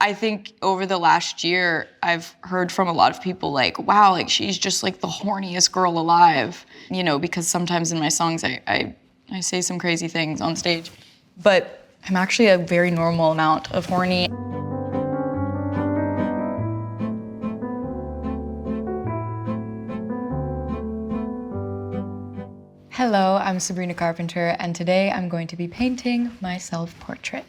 I think over the last year, I've heard from a lot of people like, wow, like she's just like the horniest girl alive, you know, because sometimes in my songs I say some crazy things on stage, but I'm actually a very normal amount of horny. Hello, I'm Sabrina Carpenter, and today I'm going to be painting my self-portrait.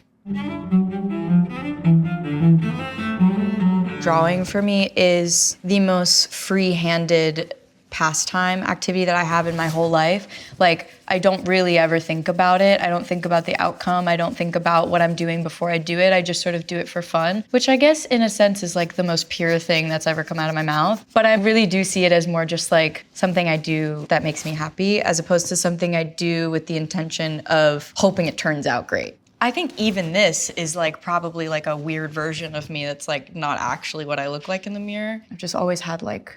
Drawing for me is the most free-handed pastime activity that I have in my whole life. Like, I don't really ever think about it. I don't think about the outcome. I don't think about what I'm doing before I do it. I just sort of do it for fun, which I guess in a sense is like the most pure thing that's ever come out of my mouth. But I really do see it as more just like something I do that makes me happy, as opposed to something I do with the intention of hoping it turns out great. I think even this is like probably like a weird version of me that's like not actually what I look like in the mirror. I've just always had like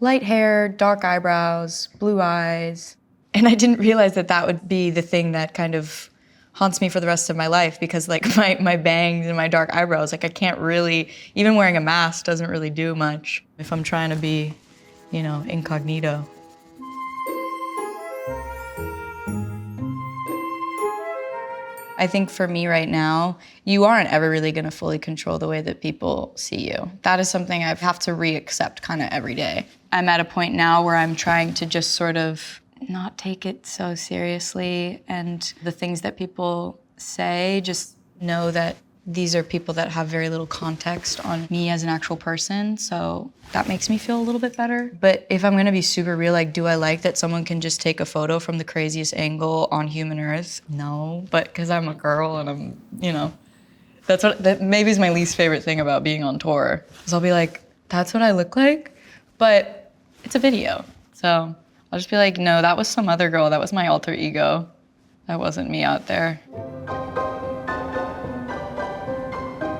light hair, dark eyebrows, blue eyes. And I didn't realize that that would be the thing that kind of haunts me for the rest of my life, because like my bangs and my dark eyebrows, like I can't really, even wearing a mask doesn't really do much if I'm trying to be, you know, incognito. I think for me right now, you aren't ever really gonna fully control the way that people see you. That is something I have to re-accept kind of every day. I'm at a point now where I'm trying to just sort of not take it so seriously, and the things that people say, just know that these are people that have very little context on me as an actual person, so that makes me feel a little bit better. But if I'm gonna be super real, like, do I like that someone can just take a photo from the craziest angle on human earth? No, but because I'm a girl and I'm, you know, that maybe is my least favorite thing about being on tour, is I'll be like, that's what I look like, but it's a video. So I'll just be like, no, that was some other girl, that was my alter ego. That wasn't me out there.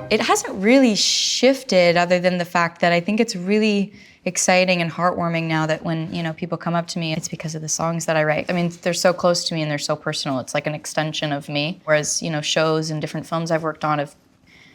It hasn't really shifted, other than the fact that I think it's really exciting and heartwarming now that when, you know, people come up to me, it's because of the songs that I write. I mean, they're so close to me and they're so personal. It's like an extension of me. Whereas, you know, shows and different films I've worked on,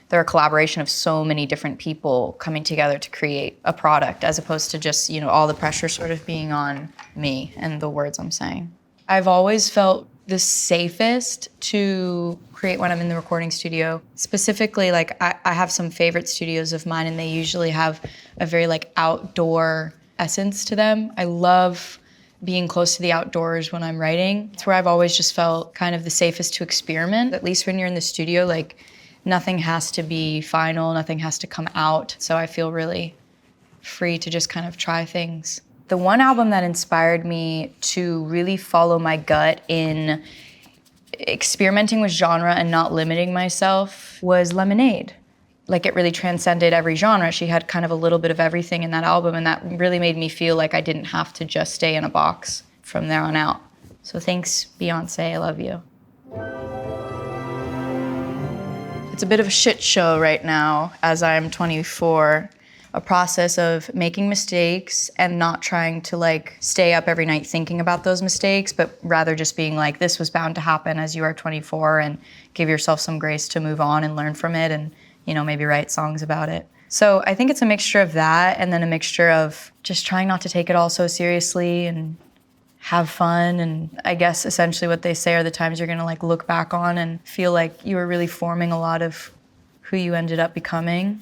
they're a collaboration of so many different people coming together to create a product, as opposed to just, you know, all the pressure sort of being on me and the words I'm saying. I've always felt the safest to create when I'm in the recording studio. Specifically, like I have some favorite studios of mine, and they usually have a very like outdoor essence to them. I love being close to the outdoors when I'm writing. It's where I've always just felt kind of the safest to experiment. At least when you're in the studio, like nothing has to be final, nothing has to come out. So I feel really free to just kind of try things. The one album that inspired me to really follow my gut in experimenting with genre and not limiting myself was Lemonade. Like, it really transcended every genre. She had kind of a little bit of everything in that album, and that really made me feel like I didn't have to just stay in a box from there on out. So thanks, Beyonce, I love you. It's a bit of a shit show right now, as I'm 24. A process of making mistakes and not trying to like stay up every night thinking about those mistakes, but rather just being like, this was bound to happen as you are 24, and give yourself some grace to move on and learn from it, and, you know, maybe write songs about it. So I think it's a mixture of that, and then a mixture of just trying not to take it all so seriously and have fun. And I guess essentially what they say are the times you're gonna like look back on and feel like you were really forming a lot of who you ended up becoming.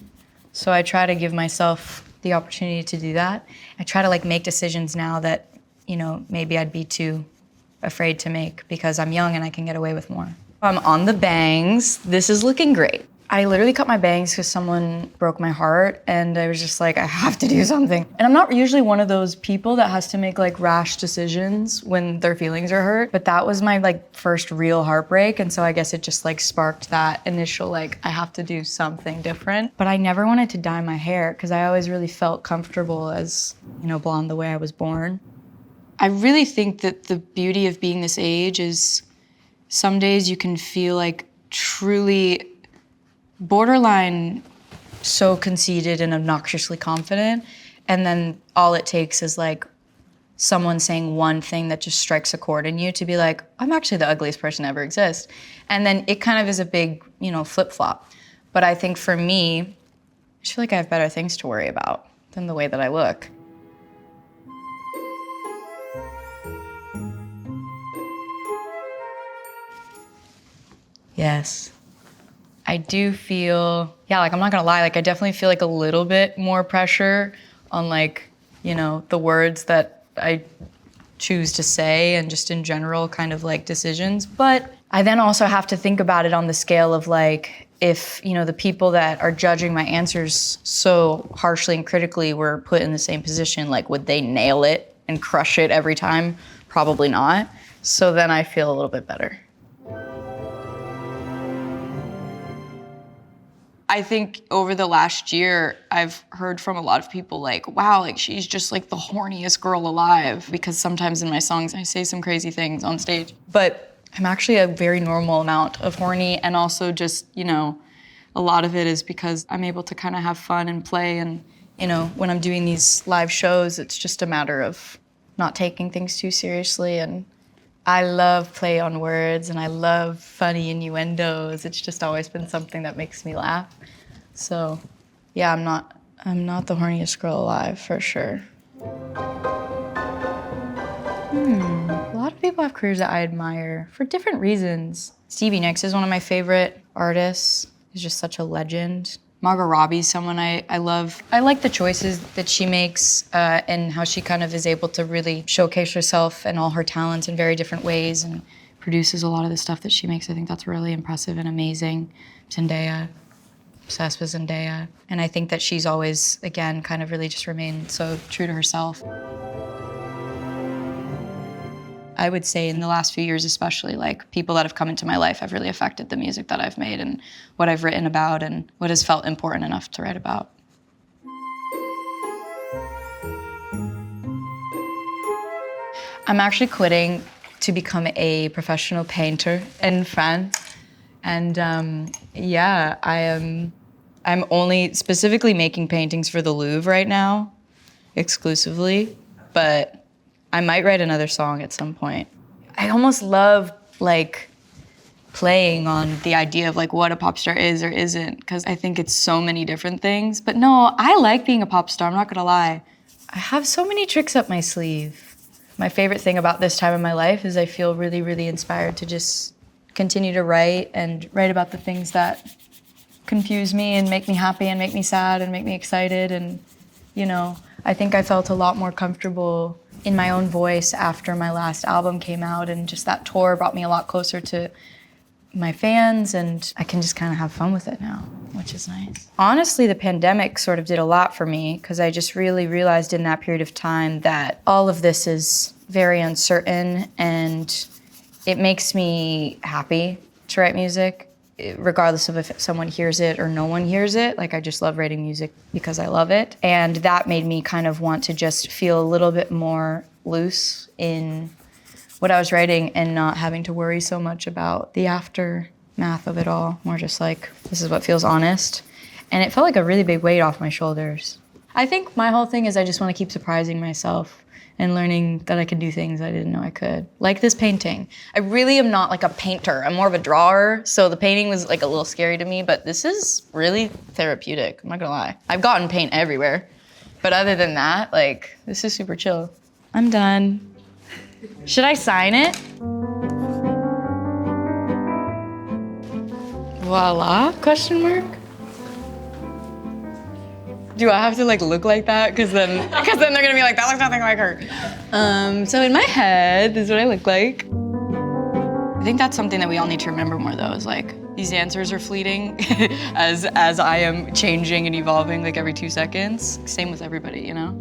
So I try to give myself the opportunity to do that. I try to like make decisions now that, you know, maybe I'd be too afraid to make because I'm young and I can get away with more. I'm on the bangs. This is looking great. I literally cut my bangs because someone broke my heart, and I was just like, I have to do something. And I'm not usually one of those people that has to make like rash decisions when their feelings are hurt, but that was my like first real heartbreak, and so I guess it just like sparked that initial like, I have to do something different. But I never wanted to dye my hair because I always really felt comfortable as, you know, blonde the way I was born. I really think that the beauty of being this age is some days you can feel like truly borderline so conceited and obnoxiously confident, and then all it takes is like someone saying one thing that just strikes a chord in you to be like, I'm actually the ugliest person to ever exist. And then it kind of is a big, you know, flip-flop. But But I think for me, I just feel like I have better things to worry about than the way that I look. Yes. I do feel, yeah, like I'm not gonna lie, like I definitely feel like a little bit more pressure on like, you know, the words that I choose to say and just in general kind of like decisions. But I then also have to think about it on the scale of like, if, you know, the people that are judging my answers so harshly and critically were put in the same position, like would they nail it and crush it every time? Probably not. So then I feel a little bit better. I think over the last year, I've heard from a lot of people like, wow, like she's just like the horniest girl alive, because sometimes in my songs, I say some crazy things on stage. But I'm actually a very normal amount of horny, and also just, you know, a lot of it is because I'm able to kind of have fun and play, and, you know, when I'm doing these live shows, it's just a matter of not taking things too seriously. And I love play on words and I love funny innuendos. It's just always been something that makes me laugh. So yeah, I'm not the horniest girl alive, for sure. A lot of people have careers that I admire for different reasons. Stevie Nicks is one of my favorite artists. He's just such a legend. Margot Robbie's someone I love. I like the choices that she makes and how she kind of is able to really showcase herself and all her talents in very different ways and produces a lot of the stuff that she makes. I think that's really impressive and amazing. Zendaya, obsessed with Zendaya. And I think that she's always, again, kind of really just remained so true to herself. I would say in the last few years especially, like people that have come into my life have really affected the music that I've made and what I've written about and what has felt important enough to write about. I'm actually quitting to become a professional painter in France. And yeah, I'm only specifically making paintings for the Louvre right now, exclusively, but I might write another song at some point. I almost love like playing on the idea of like what a pop star is or isn't, because I think it's so many different things. But no, I like being a pop star, I'm not gonna lie. I have so many tricks up my sleeve. My favorite thing about this time in my life is I feel really, really inspired to just continue to write and write about the things that confuse me and make me happy and make me sad and make me excited. And, you know, I think I felt a lot more comfortable in my own voice after my last album came out, and just that tour brought me a lot closer to my fans, and I can just kind of have fun with it now, which is nice. Honestly, the pandemic sort of did a lot for me, because I just really realized in that period of time that all of this is very uncertain, and it makes me happy to write music, regardless of if someone hears it or no one hears it. Like, I just love writing music because I love it. And that made me kind of want to just feel a little bit more loose in what I was writing and not having to worry so much about the aftermath of it all. More just like, this is what feels honest. And it felt like a really big weight off my shoulders. I think my whole thing is I just want to keep surprising myself and learning that I can do things I didn't know I could. Like this painting. I really am not like a painter. I'm more of a drawer, so the painting was like a little scary to me, but this is really therapeutic, I'm not gonna lie. I've gotten paint everywhere, but other than that, like, this is super chill. I'm done. Should I sign it? Voila, question mark? Do I have to like look like that? Because then they're gonna be like, that looks nothing like her. So in my head, this is what I look like. I think that's something that we all need to remember more though, is like, these answers are fleeting as I am changing and evolving like every 2 seconds. Same with everybody, you know?